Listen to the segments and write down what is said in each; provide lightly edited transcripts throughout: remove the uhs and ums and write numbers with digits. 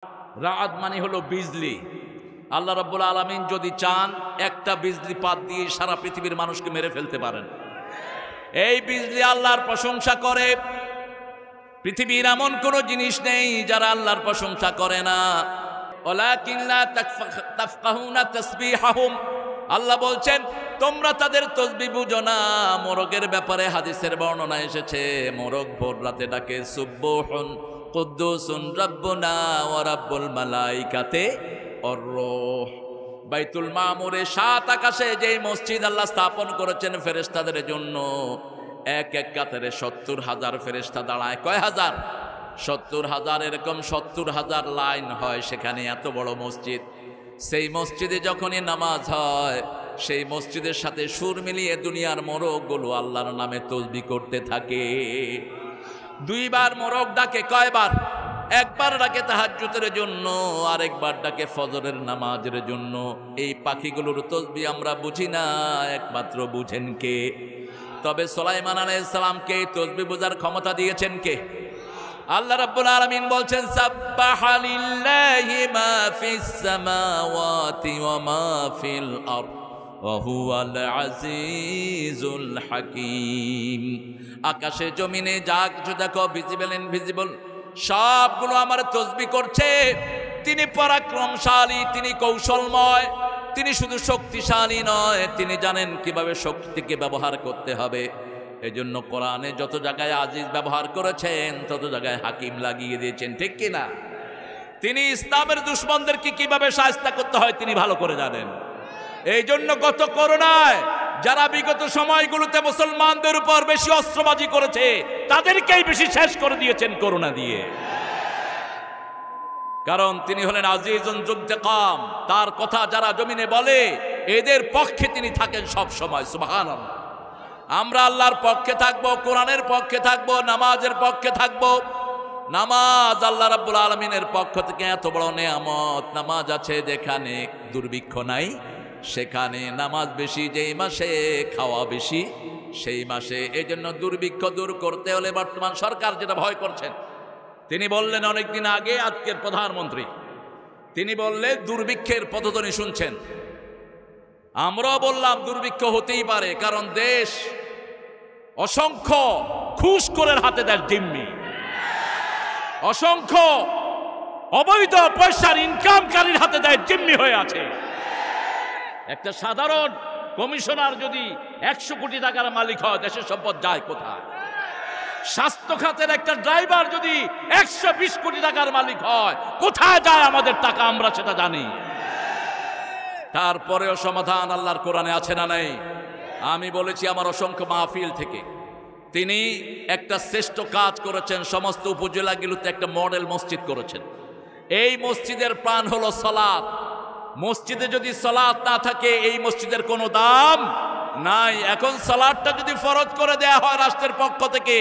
রাআদ মানে হলো বিজলি। আল্লাহ রাব্বুল আলামিন যদি চান একটা বিজলি পাত দিয়ে সারা পৃথিবীর মানুষকে মেরে ফেলতে পারেন। এই বিজলি আল্লাহর প্রশংসা করে। পৃথিবীর এমন কোন জিনিস নেই যারা আল্লাহর প্রশংসা করে না। ওয়ালাকিন লা তাফকাহুনা তাসবিহাহুম, আল্লাহ বলছেন তোমরা তাদের তাসবিহ বুঝো না। মোরগের ব্যাপারে হাদিসের বর্ণনা এসেছে, মোরগ ভোর রাতে ডাকে সুবহুন কুদ্দুসুন রাব্বুনা ওয়া রাব্বুল মালাইকাতি ওয়ার রূহ। বাইতুল মামুরে 7 আকাশে যে মসজিদ আল্লাহ স্থাপন করেছেন ফেরেশতাদের জন্য, এক এক কাতারে 70,000 ফেরেশতা দাঁড়ায়। কয় হাজার? 70,000। এরকম 70,000 লাইন হয় সেখানে, এত বড় মসজিদ। সেই মসজিদে যখনই নামাজ হয় সেই মসজিদের সাথে সুর মিলিয়ে দুনিয়ার মোরগগুলো আল্লাহর নামে তাসবিহ করতে থাকে। 2 বার মোরগ ডাকে। কয়বার? একবার ডাকে তাহাজ্জুদের জন্য, আরেকবার ডাকে ফজরের নামাজের জন্য। এই পাখিগুলোর তাসবিহ আমরা বুঝি না, একমাত্র বুঝেন কে? তবে সুলাইমান আলাইহিস সালামকে তাসবিহ বোঝার ক্ষমতা দিয়েছেন কে? আল্লাহ রাব্বুল আলামিন বলছেন সাব্বাহা লিল্লাহি মা ফিস সামাওয়াতি ওয়া মা ফিল আরদ ওয়া হুয়াল আজিজুল হাকীম। আকাশে জমিনে যা কিছু দেখো, ভিজিবল ইনভিজিবল, সবগুলো আমার তাসবিহ করছে। তিনি পরাক্রমশালী, তিনি কৌশলময়, তিনি শুধু শক্তিশালী নয়, তিনি জানেন কিভাবে শক্তিকে ব্যবহার করতে হবে। এজন্য কোরআনে যত জায়গায় আজিজ ব্যবহার করেছেন তত জায়গায় হাকিম লাগিয়ে দিয়েছেন, ঠিক কিনা? তিনি ইসলামের দুশমনদেরকে কিভাবে শায়েস্তা করতে হয় তিনি ভালো করে জানেন। এই জন্য গত করোনায় যারা বিগত সময়গুলোতে মুসলমানদের উপর বেশি অস্ত্রবাজি করেছে তাদেরকেই বেশি শেষ করে দিয়েছেন করোনা দিয়ে। কারণ তিনি হলেন আজিজুন যুনতাকাম। তার কথা যারা জমিনে বলে এদের পক্ষে তিনি থাকেন সব সময়। সুবহানাল্লাহ। আমরা আল্লাহর পক্ষে থাকব, কোরআনের পক্ষে থাকব, নামাজের পক্ষে থাকব। নামাজ আল্লাহ রাব্বুল আলামিনের পক্ষ থেকে এত বড় নেয়ামত। নামাজ আছে যেখানে দুর্ভিক্ষ নাই সেখানে নামাজ বেশি, যেই মাসে খাওয়া বেশি সেই মাসে। এই জন্য দুর্ভিক্ষ দূর করতে হলে বর্তমান সরকার যেটা ভয় করছেন, তিনি বললেন অনেকদিন আগে, আজকের প্রধানমন্ত্রী তিনি বললেন দুর্ভিক্ষের পদধ্বনি শুনছেন। আমরাও বললাম দুর্ভিক্ষ হতেই পারে, কারণ দেশ অসংখ্য ঘুষখোরের হাতে দেয় জিম্মি, অসংখ্য অবৈধ পয়সার ইনকামকারীর হাতে দেয় জিম্মি হয়ে আছে। একটা সাধারণ কমিশনার যদি 100 কোটি টাকার মালিক হয় দেশের সম্পদ যায় কোথায়? স্বাস্থ্য খাতের একটা ড্রাইভার যদি 120 কোটি টাকার মালিক হয় কোথায় যায় আমাদের টাকা? আমরা সেটা জানি। তারপরেও সমাধান আল্লাহর কোরআনে আছে না নাই? আমি বলেছি আমার অসংখ্য মাহফিল থেকে, তিনি একটা শ্রেষ্ঠ কাজ করেছেন। সমস্ত উপজেলাগুলোতে একটা মডেল মসজিদ করেছেন। এই মসজিদের প্রাণ হলো সালাত। মসজিদে যদি সালাত না থাকে এই মসজিদের কোনো দাম নাই। এখন সালাতটা যদি ফরজ করে দেয়া হয় রাষ্ট্রের পক্ষ থেকে,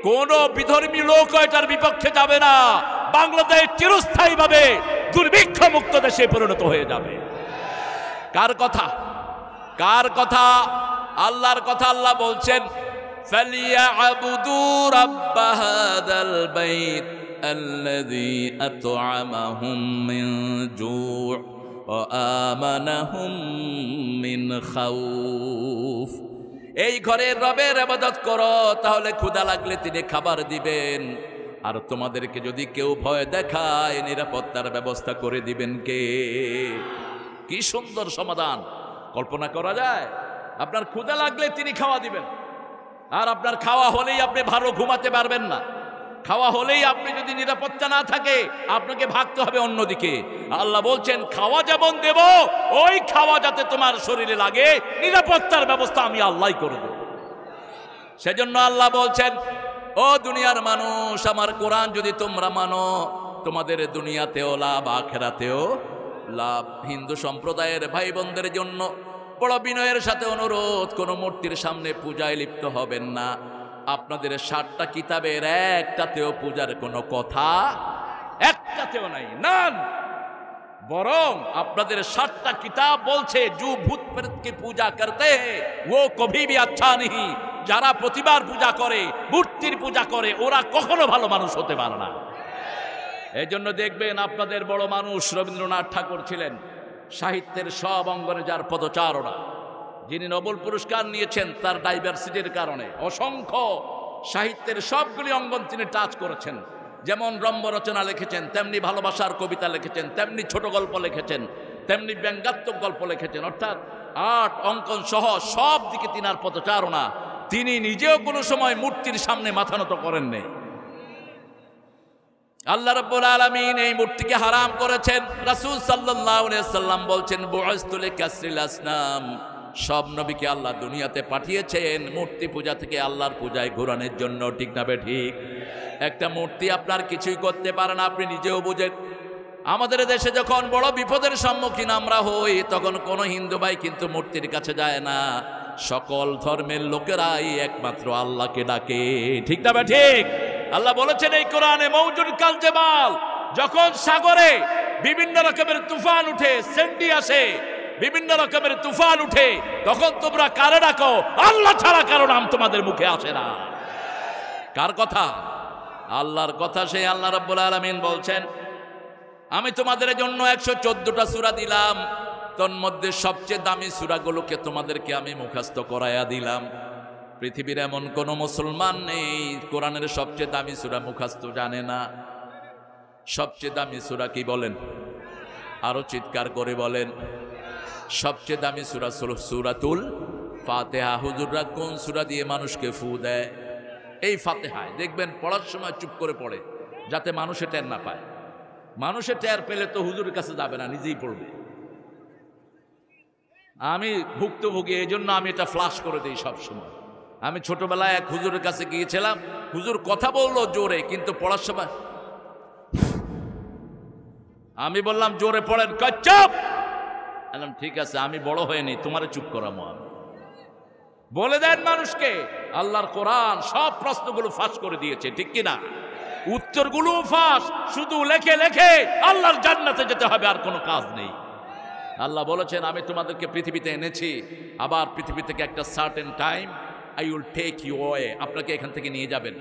কোনো বিধর্মী লোক এটার বিপক্ষে যাবে না। বাংলাদেশ চিরস্থায়ীভাবে দুর্ভিক্ষ মুক্ত দেশে পরিণত হয়ে যাবে। কার কথা? কার কথা? আল্লাহর কথা। আল্লাহ বলছেন ফালিয়াবুদু রাব্ব হাযাল বাইত আল্লাযী আত'আমাহুম মিন জু' ওয়া আমানাহুম মিন খাউফ। এই ঘরের রবের ইবাদত করো, তাহলে ক্ষুধা লাগলে তিনি খাবার দিবেন। আর তোমাদেরকে যদি কেউ ভয় দেখায় নিরাপত্তার ব্যবস্থা করে দিবেন কে? কি সুন্দর সমাধান! কল্পনা করা যায়? আপনার ক্ষুধা লাগলে তিনি খাওয়া দিবেন, আর আপনার খাওয়া হলেই আপনি ভালো ঘুমাতে পারবেন না। খাওয়া হলেই আপনি যদি নিরাপত্তা না থাকে আপনাকে ভাগতে হবে অন্যদিকে। আল্লাহ বলছেন খাওয়া যেমন দেব ওই খাওয়া যাতে তোমার শরীরে লাগে নিরাপত্তার ব্যবস্থা আমি আল্লাহই করে দেব। সেজন্য আল্লাহ বলছেন ও দুনিয়ার মানুষ, আমার কোরআন যদি তোমরা মানো তোমাদের দুনিয়াতেও লাভ আখিরাতেও লাভ। হিন্দু সম্প্রদায়ের ভাই বোনদের জন্য বড় বিনয়ের সাথে অনুরোধ, কোনো মূর্তির সামনে পূজায় লিপ্ত হবেন না। আপনাদের 60টা কিতাবের একটাতেও পূজার কোনো কথা একটাতেও নাই, নান। বরং আপনাদের 60টা কিতাব বলছে জু ভূত প্রেতকে পূজা করতে হ্যায় ও কভি ভি আচ্ছা নেহি। যারা প্রতিবার পূজা করে, মূর্তির পূজা করে, ওরা কখনো ভালো মানুষ হতে পারে না। এই জন্য দেখবেন আপনাদের বড় মানুষ রবীন্দ্রনাথ ঠাকুর ছিলেন সাহিত্যের সব অঙ্গনে যার পদচারণা, যিনি নোবেল পুরস্কার নিয়েছেন তার ডাইভার্সিটির কারণে। অসংখ্য সাহিত্যের সবগুলি অঙ্গন তিনি টাচ করেছেন। যেমন রম্য রচনা লিখেছেন, তেমনি ভালোবাসার কবিতা লিখেছেন, তেমনি ছোট গল্প লিখেছেন, তেমনি ব্যঙ্গাত্মক গল্প লিখেছেন। অর্থাৎ আর্ট, অঙ্কন সহ সব দিকে তিনার পদচারণা। তিনি নিজেও কোনো সময় মূর্তির সামনে মাথা নত করেন নাই। আল্লাহ রাব্বুল আলামিন এই মূর্তিকে হারাম করেছেন। রাসূল সাল্লাল্লাহু আলাইহি ওয়াসাল্লাম বলছেন, বুইসতু লিকাসরিল আসনাম, সব নবীকে আল্লাহ দুনিয়াতে পাঠিয়েছেন মূর্তি পূজা থেকে আল্লাহর পূজায় ঘোরানোর জন্য। ঠিক না বে ঠিক? একটা মূর্তি আপনার কিছুই করতে পারে না, আপনি নিজেও বুঝেন। আমাদের দেশে যখন বড় বিপদের সম্মুখীন আমরা হই, তখন কোনো হিন্দু ভাই কিন্তু মূর্তির কাছে যায় না। সকল ধর্মের লোকেরাই একমাত্র আল্লাহকে ডাকে। ঠিক না বে ঠিক? আল্লাহ বলেছেন এই কোরআনে, মৌজুদ কাল জেবাল, যখন সাগরে বিভিন্ন রকমের তুফান উঠে, সেন্ডি আসে, বিভিন্ন রকমের তুফান উঠে, তখন তোমরা কারে ডাকো? আল্লাহ ছাড়া কারো নাম তোমাদের মুখে আসে না। কার কথা? আল্লাহর কথা। সেই আল্লাহ রাব্বুল আলামিন বলছেন, আমি তোমাদের জন্য 114টা সূরা দিলাম, তোর মধ্যে সবচেয়ে দামি সূরাগুলোকে তোমাদেরকে আমি মুখস্থ করায়া দিলাম। পৃথিবীর এমন কোন মুসলমান নেই কোরআনের সবচেয়ে দামি সূরা মুখস্থ জানে না। সবচেয়ে দামি সূরা কি বলেন? আরো চিৎকার করে বলেন। সবচেয়ে দামি সূরা সূরাতুল ফাতিহা। হুজুররা কোন সূরা দিয়ে মানুষকে ফু দেয়? এই ফাতিহায়। দেখবেন পড়ার সময় চুপ করে পড়ে, যাতে মানুষে টের না পায়। মানুষে টের পেলে তো হুজুরের কাছে যাবে না, নিজেই পড়বে। আমি ভুক্তভোগী, এই জন্য আমি এটা ফ্লাশ করে দিই সব সময়। আমি ছোটবেলায় এক হুজুরের কাছে গিয়েছিলাম, হুজুর কথা বললো জোরে, কিন্তু পড়ার সময় আমি বললাম জোরে পড়েন, চুপ। বললাম ঠিক আছে, আমি বড় হয়নি, তোমারে চুপ করাবো আমি। বলে দেন মানুষকে, আল্লাহর কোরআন সব প্রশ্নগুলো ফাঁস করে দিয়েছে। ঠিক কিনা? উত্তরগুলো ফাঁস, শুধু লেখে লেখে আল্লাহর জান্নাতে যেতে হবে, আর কোনো কাজ নেই। আল্লাহ বলেছেন, আমি তোমাদেরকে পৃথিবীতে এনেছি, আবার পৃথিবী থেকে একটা certain time I will take you away, আপনাকে এখান থেকে নিয়ে যাবেন।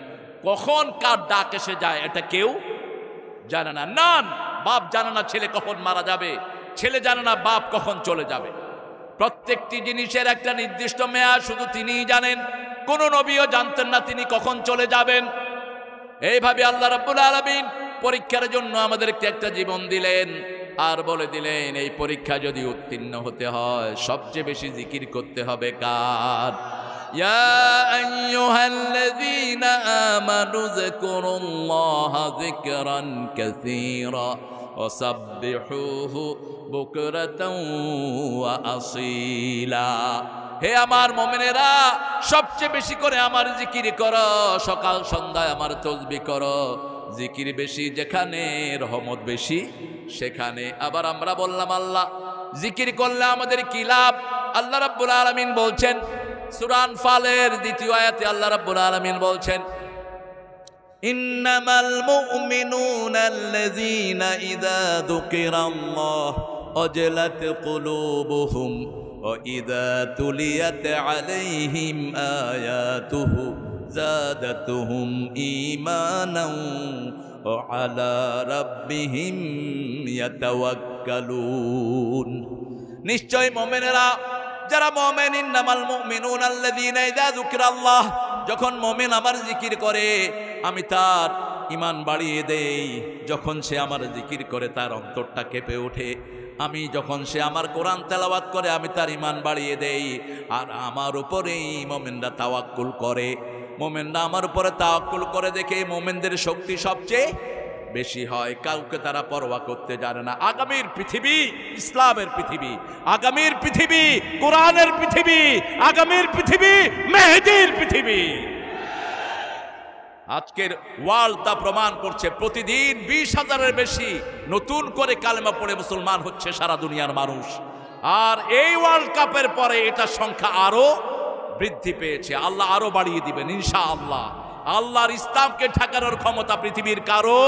কখন কার ডাক এসে যায় এটা কেউ জানে না। নান বাপ জানে না ছেলে কখন মারা যাবে, ছেলে জানে না বাপ কখন চলে যাবে। প্রত্যেকটি জিনিসের একটা নির্দিষ্ট মেয়াদ শুধু তিনিই জানেন। কোন নবীও জানতেন না তিনি কখন চলে যাবেন। এইভাবে আল্লাহ রাব্বুল আলামিন পরীক্ষার জন্য আমাদেরকে একটা জীবন দিলেন, আর বলে দিলেন এই পরীক্ষা যদি উত্তীর্ণ হতে হয় সবচেয়ে বেশি জিকির করতে হবে কার? ইয়া আইয়ুহাল্লাযীনা আমানু যিকুরুল্লাহা যিকরান কাসীরা ওয়াসাব্বিহুহু বুকরাতাও ওয়া আসীলা। হে আমার মুমিনেরা, সবচেয়ে বেশি করে আমার জিকির করো, সকাল সন্ধ্যায় আমার তাসবিহ করো। জিকির বেশি যেখানে, রহমত বেশি সেখানে। আবার আমরা বললাম আল্লাহ জিকির করলে আমাদের কি লাভ? আল্লাহ রাব্বুল আলামিন বলছেন সূরা আনফালের 2য় আয়াতে আল্লাহ রাব্বুল আলামিন বলছেন, ইন্নামাল মুমিনুনা আল্লাযীনা ইযা যুকিরাল্লাহ ওয়াজলাত কুলুবুহুম ওয়া ইযা তুলিয়াত আলাইহিম আয়াতুহু যাদাতুহুম ঈমানাও ওয়া আলা রাব্বিহিম ইয়াতাওয়াক্কালুন। নিশ্চয় মুমিনেরা যারা মুমিন, ইন্নামাল মুমিনুনা আল্লাযীনা ইযা যুকিরাল্লাহ, যখন মুমিন আমার জিকির করে আমি তার ঈমান বাড়িয়ে দেই। যখন সে আমার জিকির করে তার অন্তরটা কেঁপে ওঠে। আমি যখন সে আমার কোরআন তেলাওয়াত করে আমি তার ঈমান বাড়িয়ে দেই। আর আমার উপরেই মুমিনরা তাওয়াক্কুল করে। মুমিনরা আমার উপরে তাওয়াক্কুল করে দেখে মুমিনদের শক্তি সবচেয়ে বেশি হয়। কাউকে তারা পরোয়া করতে জানে না। আগামীর পৃথিবী ইসলামের পৃথিবী, আগামীর পৃথিবী কোরআনের পৃথিবী, আগামীর পৃথিবী মেহেদীর পৃথিবী। আজকের ওয়ার্ল্ড তা প্রমাণ করছে। প্রতিদিন 20,000-এর বেশি নতুন করে কালেমা পড়ে মুসলমান হচ্ছে সারা দুনিয়ার মানুষ। আর এই ওয়ার্ল্ড কাপের পরে এটা সংখ্যা আরো বৃদ্ধি পেয়েছে। আল্লাহ আরো বাড়িয়ে দিবেন ইনশাআল্লাহ। আল্লাহর ইসলামকে ঠেকানোর ক্ষমতা পৃথিবীর কারো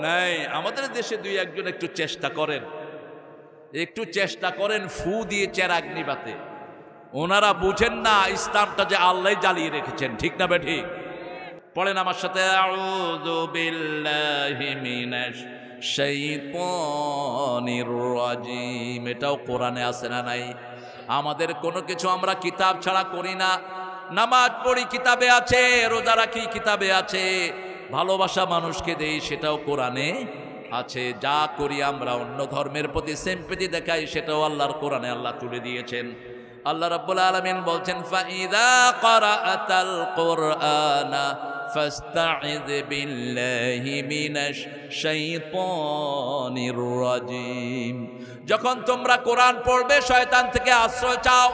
নাই। আমাদের দেশে 2-1 জন একটু চেষ্টা করেন ফু দিয়ে চেরাগ নিবাতে। ওনারা বুঝেন না ইসলামটা যে আল্লাহ জ্বালিয়ে রেখেছেন। ঠিক না বেঠিক? পড়েন আমার সাথে, আউযু বিল্লাহি মিনাশ শাইতানির রাজিম। এটাও কোরআনে আছে না নাই? আমাদের কোনো কিছু আমরা কিতাব ছাড়া করি না। নামাজ পড়ি কিতাবে আছে, রোজা রাখি কিতাবে আছে, ভালোবাসা মানুষকে দেই সেটাও কোরআনে আছে। যা করি আমরা অন্য ধর্মের প্রতি সিম্পেথি দেখাই সেটাও আল্লাহর কোরআনে আল্লাহ তুলে দিয়েছেন। আল্লাহ রাব্বুল আলামিন বলছেন, ফাইদা ক্বারাআতাল কুরআনা ফাস্তাইয বিল্লাহি মিনাশ শাইতানির রাজিম। যখন তোমরা কোরআন পড়বে শয়তান থেকে আশ্রয় চাও,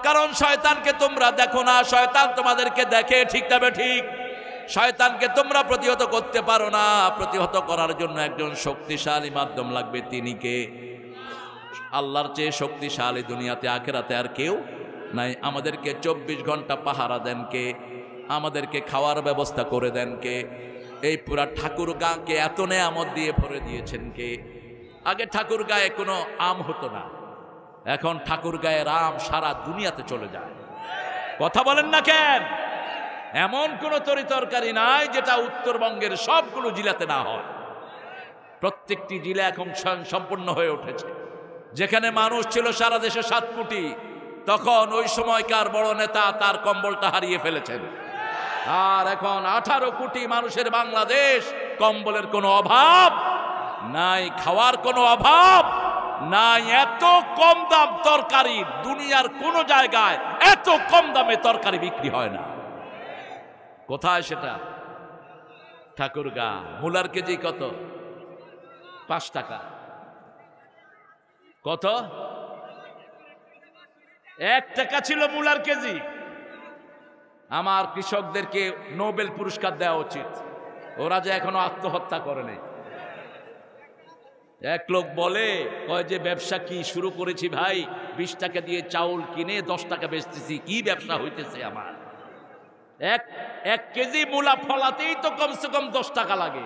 কারণ শয়তানকে তোমরা দেখো না, শয়তান তোমাদেরকে দেখে, ঠিক তবে ঠিক। শয়তানকে তোমরা প্রতিহত করতে পারো না। প্রতিহত করার জন্য একজন শক্তিশালী মাধ্যম লাগবে। তিনি কে? আল্লাহর চেয়ে শক্তিশালী দুনিয়াতে আখেরাতে আর কেউ নাই। আমাদেরকে 24 ঘন্টা পাহারা দেন কে? আমাদেরকে খাওয়ার ব্যবস্থা করে দেন কে? এই পুরা ঠাকুরগাঁকে এত নেয়ামত দিয়ে ভরে দিয়েছেন কে? আগে ঠাকুরগাঁয়ে কোনো আম হতো না, এখন ঠাকুরগাঁয়ের আম সারা দুনিয়াতে চলে যায়। কথা বলেন না কেন? এমন কোনো তরিতরকারি নাই যেটা উত্তরবঙ্গের সবগুলো জেলাতে না হয়। প্রত্যেকটি জেলা এখন সম্পূর্ণ হয়ে উঠেছে। যেখানে মানুষ ছিল সারা দেশে 7 কোটি, তখন ওই সময়কার বড় নেতা তার কম্বলটা হারিয়ে ফেলেছেন। আর এখন 18 কোটি মানুষের বাংলাদেশ, কম্বলের কোনো অভাব নাই, খাওয়ার কোনো অভাব নাই। এত কম দাম তরকারি দুনিয়ার কোনো জায়গায় এত কম দামে তরকারি বিক্রি হয় না। কোথায় সেটা? ঠাকুরগাঁ। মূলার কেজি কত? 5 টাকা। কত? 1 টাকা ছিল মূলার কেজি। আমার কৃষকদেরকে নোবেল পুরস্কার দেওয়া উচিত, ওরা যে এখনো আত্মহত্যা করে নাই। এক লোক বলে, কয় যে ব্যবসা কি শুরু করেছি ভাই, 20 টাকা দিয়ে চাউল কিনে 10 টাকা বেচতেছি, কি ব্যবসা হইতেছে আমার? এক কেজি মূলা ফলাতেই তো কমসে কম 10 টাকা লাগে।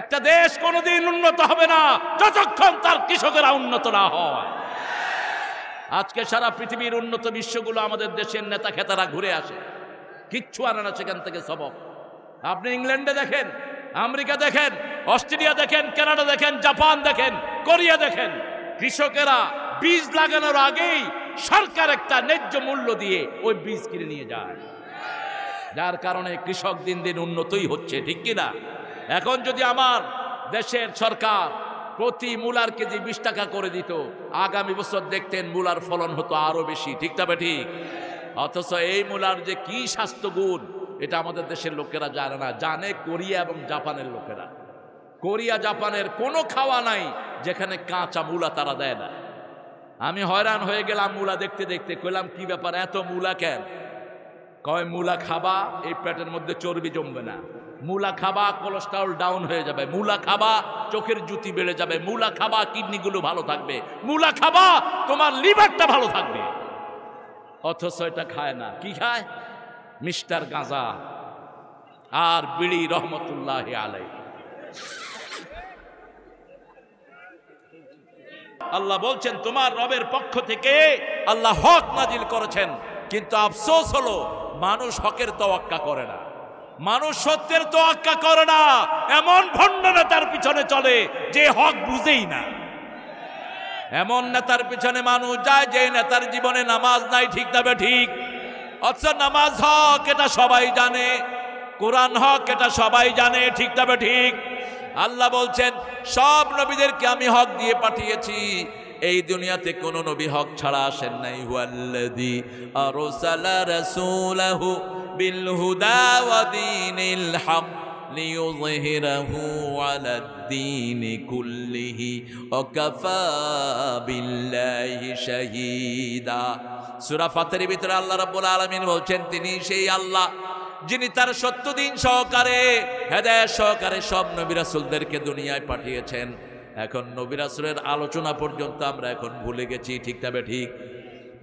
একটা দেশ কোনোদিন উন্নত হবে না যতক্ষণ তার কৃষকেরা উন্নত না হয়। আজকে সারা পৃথিবীর উন্নত বিশ্বগুলো আমাদের দেশের নেতা খেতারা ঘুরে আসে, কিচ্ছু আনে না সেখান থেকে সবক। আপনি ইংল্যান্ডে দেখেন, আমেরিকা দেখেন, অস্ট্রেলিয়া দেখেন, কানাডা দেখেন, জাপান দেখেন, কোরিয়া দেখেন, কৃষকেরা বীজ লাগানোর আগেই সরকার একটা ন্যায্য মূল্য দিয়ে ওই বীজ কিনে নিয়ে যায়, যার কারণে কৃষক দিন দিন উন্নতই হচ্ছে, ঠিক কিনা? এখন যদি আমার দেশের সরকার প্রতি মূলার কেজি 20 টাকা করে দিত, আগামী বছর দেখতেন মূলার ফলন হতো আরো বেশি, ঠিক তবে ঠিক। অথচ এই মূলার যে কি স্বাস্থ্য গুণ এটা আমাদের দেশের লোকেরা জানে না, জানে কোরিয়া এবং জাপানের লোকেরা। কোরিয়া জাপানের কোনো খাওয়া নাই যেখানে কাঁচা মূলা তারা দেয় না। আমি হয়রান হয়ে গেলাম মূলা দেখতে দেখতে, কইলাম কি ব্যাপার এত মূলা কেন? কয় মূলা খাবা এই পেটের মধ্যে চর্বি জমবে না, মূলা খাবা কোলেস্টেরল ডাউন হয়ে যাবে, মূলা খাবা চোখের জ্যোতি বেড়ে যাবে, মূলা খাবা কিডনিগুলো ভালো থাকবে, মূলা খাবা তোমার লিভারটা ভালো থাকবে। অথচ এটা খায় না। কি খায়? মিস্টার গাঁজা আর বিড়ি, রহমতুল্লাহ আলাইহি। আল্লাহ বলছেন তোমার রবের পক্ষ থেকে আল্লাহ হক নাজিল করেছেন, কিন্তু আফসোস হলো মানুষ হকের তোয়াক্কা করে না, মানুষ সত্যের তোয়াক্কা করে না। এমন ভণ্ড নেতার পিছনে চলে যে হক বুঝেই না। এমন নেতার পিছনে মানুষ যায় যে নেতার জীবনে নামাজ নাই, ঠিক তবে ঠিক। অথচ নামাজ হক এটা সবাই জানে, কোরআন হক এটা সবাই জানে, ঠিক তবে ঠিক। আল্লাহ বলছেন সব নবীদেরকে আমি হক দিয়ে পাঠিয়েছি, এই দুনিয়াতে কোন নবী হক ছাড়া আসেন নাই। হুয়াল্লাযী আরসালা রাসূলাহু বিল হুদা ওয়া দীনিল হক লিইয়ুযহিরাহু আলাদ-দীনি কুল্লিহি ওয়া কাফা বিল্লাহি শাহীদা। সূরা ফাতিরের ভিতরে আল্লাহ রাব্বুল আলামিন বলছেন তিনি সেই আল্লাহ যিনি তার সত্য দিন সহকারে, হেদায়েত সহকারে সব নবী রাসূলদেরকে দুনিয়ায় পাঠিয়েছেন। এখন নবী রাসূলের আলোচনা পর্যন্ত আমরা এখন ভুলে গেছি, ঠিক তবে ঠিক।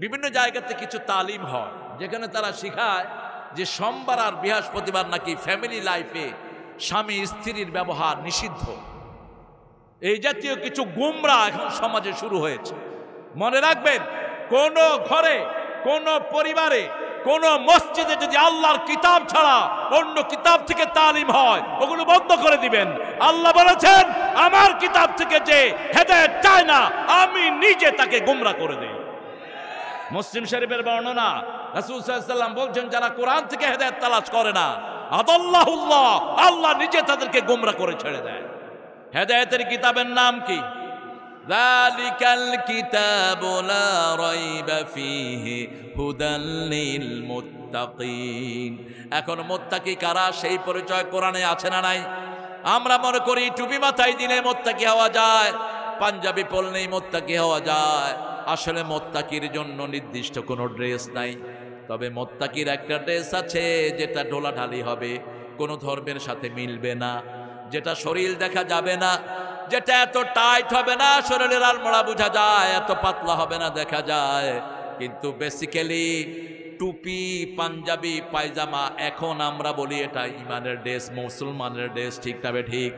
বিভিন্ন জায়গাতে কিছু তালিম হয় যেখানে তারা শেখায় যে সোমবার আর বৃহস্পতিবার নাকি ফ্যামিলি লাইফে স্বামী স্ত্রীর ব্যবহার নিষিদ্ধ। এই জাতীয় কিছু গুমরা এখন সমাজে শুরু হয়েছে। মনে রাখবেন, কোন ঘরে কোন পরিবারে কোন মসজিদে যদি আল্লাহর কিতাব ছাড়া অন্য কিতাব থেকে তালিম হয় ওগুলো বন্ধ করে দিবেন। আল্লাহ বলেছেন আমার কিতাব থেকে যে হেদায়েত চায় না আমি নিজে তাকে গোমরা করে দেই। মুসলিম শরীফের বর্ণনা, রাসূল সাল্লাল্লাহু আলাইহি ওয়াসাল্লাম বলছেন যারা কোরআন থেকে হেদায়েত তালাশ করে না আদাল্লাহুল্লাহ, আল্লাহ নিজে তাদেরকে গোমরা করে ছেড়ে দেয়। হেদায়েতের কিতাবের নাম কি? যালিকাল কিতাবু লা রাইবা ফীহি হুদাল লিল মুত্তাকিন। এখন মুত্তাকি কারা সেই পরিচয় কোরআনে আছে না নাই? আমরা মনে করি টুপি মাথায় দিলে মুত্তাকি হওয়া যায়, পাঞ্জাবি পরলেই মুত্তাকি হওয়া যায়। আসলে মুত্তাকির জন্য নির্দিষ্ট কোনো ড্রেস নাই, তবে মুত্তাকির একটা ড্রেস আছে যেটা ঢোলাঢালি হবে, কোনো ধর্মের সাথে মিলবে না, যেটা শরীর দেখা যাবে না, যেটা এত টাইট হবে না শরীরের আলমোড়া বোঝা যায়, এত পাতলা হবে না দেখা যায়। কিন্তু বেসিক্যালি টুপি, পাঞ্জাবি, পায়জামা এখন আমরা বলি এটা ইমানের ড্রেস, মুসলমানের ড্রেস, ঠিক তবে ঠিক।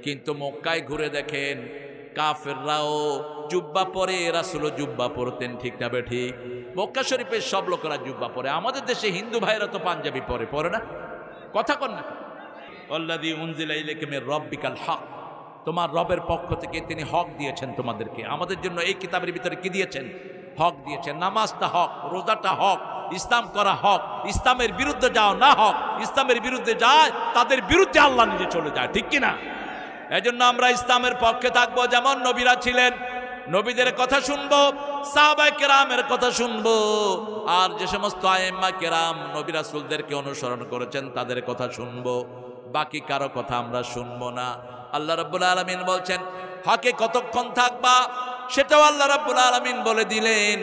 কিন্তু মক্কায় ঘুরে দেখেন কাফেররাও জুব্বা পরে, রাসূলও জুব্বা পরতেন, ঠিক তবে ঠিক। মক্কা শরীফের সব লোকেরা জুব্বা পরে, আমাদের দেশে হিন্দু ভাইরা তো পাঞ্জাবি পরে না? কথা কন না? আল্লাযী উনজিলা ইলাইকা মির রাব্বিকাল হক, তোমার রবের পক্ষ থেকে তিনি হক দিয়েছেন তোমাদেরকে। আমাদের জন্য এই কিতাবের ভিতরে কি দিয়েছেন? হক দিয়েছেন। নামাজটা হক, রোজাটা হক, ইসলাম করা হক। ইসলামের বিরুদ্ধে যাও না হক, ইসলামের বিরুদ্ধে যায় তাদের বিরুদ্ধে আল্লাহ নিজে চলে যায়, ঠিক কিনা? এই জন্য আমরা ইসলামের পক্ষে থাকবো, যেমন নবীরা ছিলেন, নবীদের কথা শুনবো, সাহাবায়ে কেরামের কথা শুনবো, আর যে সমস্ত আইম্মা কেরাম নবী রাসূলদেরকে অনুসরণ করেছেন তাদের কথা শুনবো, বাকি কারো কথা আমরা শুনবো না। আল্লাহ রাব্বুল আলামিন বলছেন হকে কতক্ষণ থাকবা সেটাও আল্লাহ রাব্বুল আলামিন বলে দিলেন,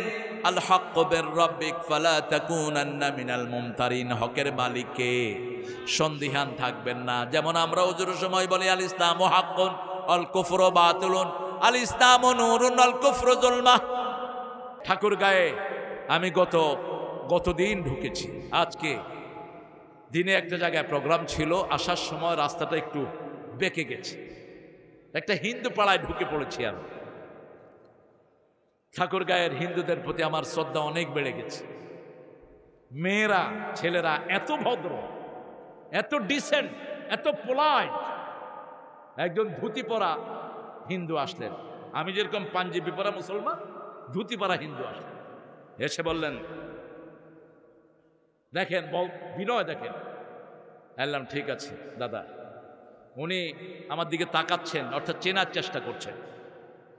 আল হাক্কু বির রাব্বিক ফালা তাকুনান্না মিনাল মুমতারিন। হকের মালিককে সন্দিহান থাকবেন না। যেমন আমরা ওজুর সময় বলি আল ইসলামু হাক্কুন আল কুফরু বাতিলুন, আল ইসলামু নূরুন আল কুফরু যুলমাহ। ঠাকুর গায়ে আমি গতদিন ঢুকেছি, আজকে দিনে একটা জায়গায় প্রোগ্রাম ছিল, আসার সময় রাস্তাটা একটু বেঁকে গেছে, একটা হিন্দু পাড়ায় ঢুকে পড়েছি আমি। ঠাকুর গায়ের হিন্দুদের প্রতি আমার শ্রদ্ধা অনেক বেড়ে গেছে। মেয়েরা ছেলেরা এত ভদ্র, এত ডিসেন্ট, এত পোলাইট। একজন ধুতি পরা হিন্দু আসলেন, আমি যেরকম পাঞ্জাবি পরা মুসলমান, ধুতি পরা হিন্দু আসলেন, এসে বললেন দেখেন বিনয় দেখেন। বললাম ঠিক আছে দাদা। উনি আমার দিকে তাকাচ্ছেন, অর্থাৎ চেনার চেষ্টা করছেন।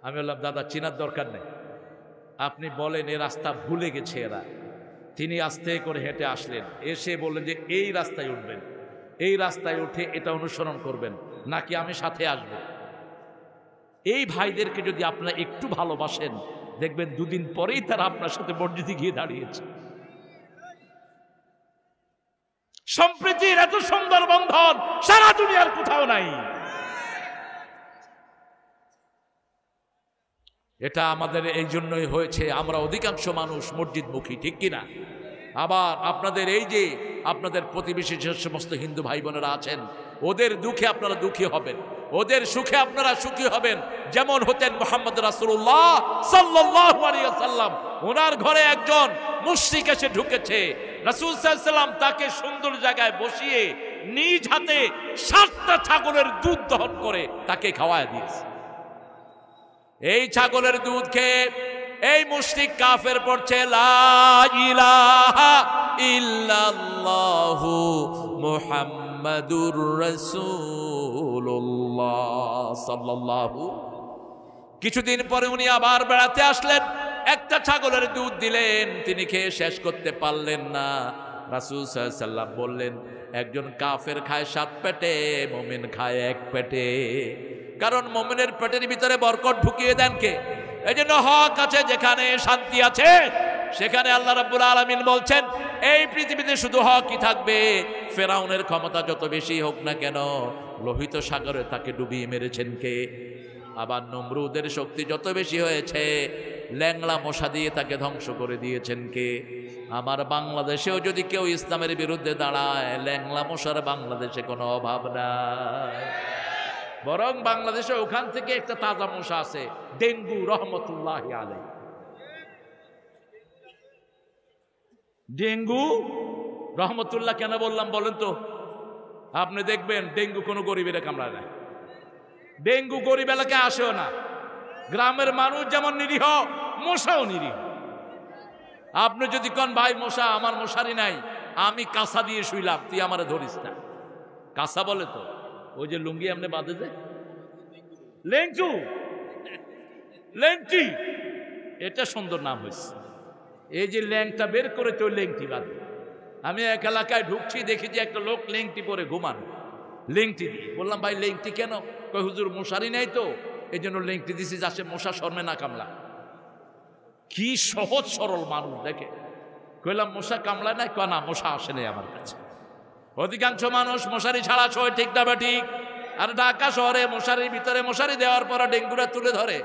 আমি বললাম দাদা চেনার দরকার নেই, আপনি বলেন এ রাস্তা ভুলে গেছে এরা। তিনি আস্তে করে হেঁটে আসলেন, এসে বললেন যে এই রাস্তায় উঠবেন, এই রাস্তায় উঠে এটা অনুসরণ করবেন, নাকি আমি সাথে আসব। এই ভাইদেরকে যদি আপনারা একটু ভালোবাসেন দেখবেন দুদিন পরেই তারা আপনার সাথে মসজিদে গিয়ে দাঁড়িয়েছে। সম্প্রীতির এত সুন্দর বন্ধন সারা দুনিয়ার কোথাও নাই। এটা আমাদের এই জন্যই হয়েছে, আমরা অধিকাংশ মানুষ মসজিদমুখী, ঠিক কিনা? আবার আপনাদের এই যে আপনাদের প্রতিবেশী যে সমস্ত হিন্দু ভাই বোনেরা আছেন, ওদের দুঃখে আপনারা দুঃখী হবেন, ওদের সুখে আপনারা সুখী হবেন। যেমন হতেন মুহাম্মদ রাসূলুল্লাহ সাল্লাল্লাহু আলাইহি ওয়াসাল্লাম, ওনার ঘরে একজন মুশরিক এসে ঢুকেছে, রাসূল সাল্লাল্লাহু আলাইহি ওয়াসাল্লাম তাকে সুন্দর জায়গায় বসিয়ে নিজ হাতে 7টা ছাগলের দুধ দহন করে তাকে খাওয়ায় দিয়েছে। এই ছাগলের দুধ খেয়ে এই মুশরিক কাফের পড়ছে লা ইলাহা ইল্লাল্লাহু মুহাম্মাদুর রাসূলুল্লাহ সাল্লাল্লাহু। কিছুদিন পরে উনি আবার বেড়াতে আসলেন, একটা ছাগলের দুধ দিলেন, তিনি খেয়ে শেষ করতে পারলেন না। রাসূল সাল্লাল্লাহু আলাইহি ওয়াসাল্লাম বললেন একজন কাফের খায় 7 পেটে, মুমিন খায় 1 পেটে। কারণ মুমিনের পেটের ভিতরে বরকত ঢুকিয়ে দেন কে? এজন্য হক আছে যেখানে শান্তি আছে সেখানে আল্লাহ রাব্বুল আলামিন বলছেন এই পৃথিবীতে শুধু হকই থাকবে। ফেরাউনের ক্ষমতা যত বেশি হোক না কেন, লোহিত সাগরে তাকে ডুবিয়ে মেরেছেন কে? আবার নমরুদের শক্তি যত বেশি হয়েছে, ল্যাংড়া মশা দিয়ে তাকে ধ্বংস করে দিয়েছেন কে? আমার বাংলাদেশেও যদি কেউ ইসলামের বিরুদ্ধে দাঁড়ায়, ল্যাংড়া মশার বাংলাদেশে কোনো অভাব নাই। বরং বাংলাদেশে ওখান থেকে একটা তাজা মশা আছে, ডেঙ্গু রহমতুল্লাহি আলাইহি। ডেঙ্গু রহমতুল্লাহ কেন বললাম বলেন তো? আপনি দেখবেন ডেঙ্গু কোনো গরিবের কামড়ায় না। ডেঙ্গু গরিব এলাকায় আসেও না। গ্রামের মানুষ যেমন নিরীহ, মশাও নিরীহ। আপনি যদি কোন ভাই মশা আমার মশারি নাই, আমি কাঁসা দিয়ে শুইলাম, তুই আমারে ধরিস না। কাঁসা বলে তো ওই যে লুঙ্গি আপনি বাঁধে যে লেংটু, লেংটি, এটা সুন্দর নাম হয়েছে। এই যে ল্যাংটা বের করে তো লেংটি বাঁধে। আমি এক এলাকায় ঢুকছি, দেখি যে একটা লোক লেংটি পরে ঘুমানো, লেংটি দিয়ে। বললাম ভাই লেংটি কেন? কই হুজুর মশারি নেই তো, এই জন্য লেংটি দিছি যাতে মশা শর্মে না কামলা। কি সহজ সরল মানুষ দেখে। কইলাম মশা কামলায় নাই? কয় না, মশা আসে নাই আমার কাছে। অধিকাংশ মানুষ মশারি ছাড়া শোয়, ঠিক না ঠিক? আর ঢাকা শহরে মশারির ভিতরে মশারি দেওয়ার পর ডেঙ্গুরা তুলে ধরে।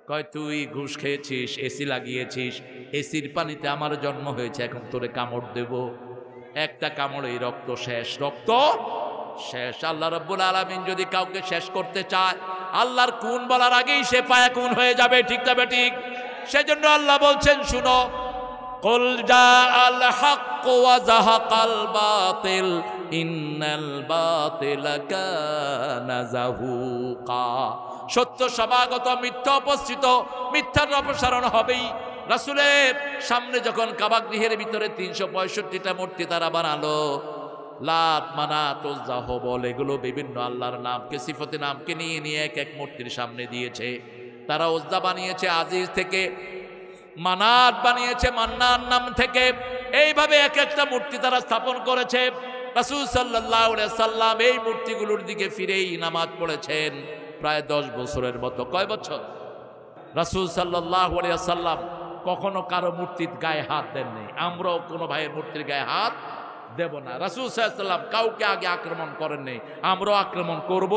কয় তুই ঘুষ খেয়েছিস, এসি লাগিয়েছিস, এসির পানিতে আমার জন্ম হয়েছে, এখন তোরে কামড় দেব। একটা কামড়েই রক্ত শেষ, রক্ত শেষ। আল্লাহ রাব্বুল আলামিন যদি কাউকে শেষ করতে চায়, আল্লাহর কুন বলার আগেই সে পায়া কুন হয়ে যাবে, ঠিক না ঠিক? সেজন্য আল্লাহ বলছেন শুনো, কুল জাআল হক ওয়া যাহাকাল বাতিল ইন্নাল বাতিলা কানা যাহুকা। সত্য সমাগত, মিথ্যা উপস্থিত, মিথ্যার অপসারণ হবেই। রাসূলের সামনে যখন কাবা গৃহের ভিতরে 365টা মূর্তি তারা বানালো, লাত, মানাত, উজ্জা, হুবল, এগুলো বিভিন্ন আল্লাহর নামকে, সিফতে নামকে নিয়ে নিয়ে এক এক মূর্তির সামনে দিয়েছে। তারা উজ্জা বানিয়েছে আজিজ থেকে, মানাত বানিয়েছে মান্নান নাম থেকে। এইভাবে এক একটা মূর্তি তারা স্থাপন করেছে। রাসূল সাল্লাল্লাহু আলাইহি সাল্লাম এই মূর্তিগুলোর দিকে ফিরেই নামাজ পড়েছেন প্রায় 10 বছরের মতো। কয় বছর? রাসূল সাল্লাল্লাহু আলাইহি সাল্লাম কখনো কারো মূর্তির গায়ে হাত দেননি। আমরাও কোনো ভাইয়ের মূর্তির গায়ে হাত দেব না। রাসূল সাল্লাল্লাহু আলাইহি সাল্লাম কাউকে আগে আক্রমণ করেননি, আমরাও আক্রমণ করব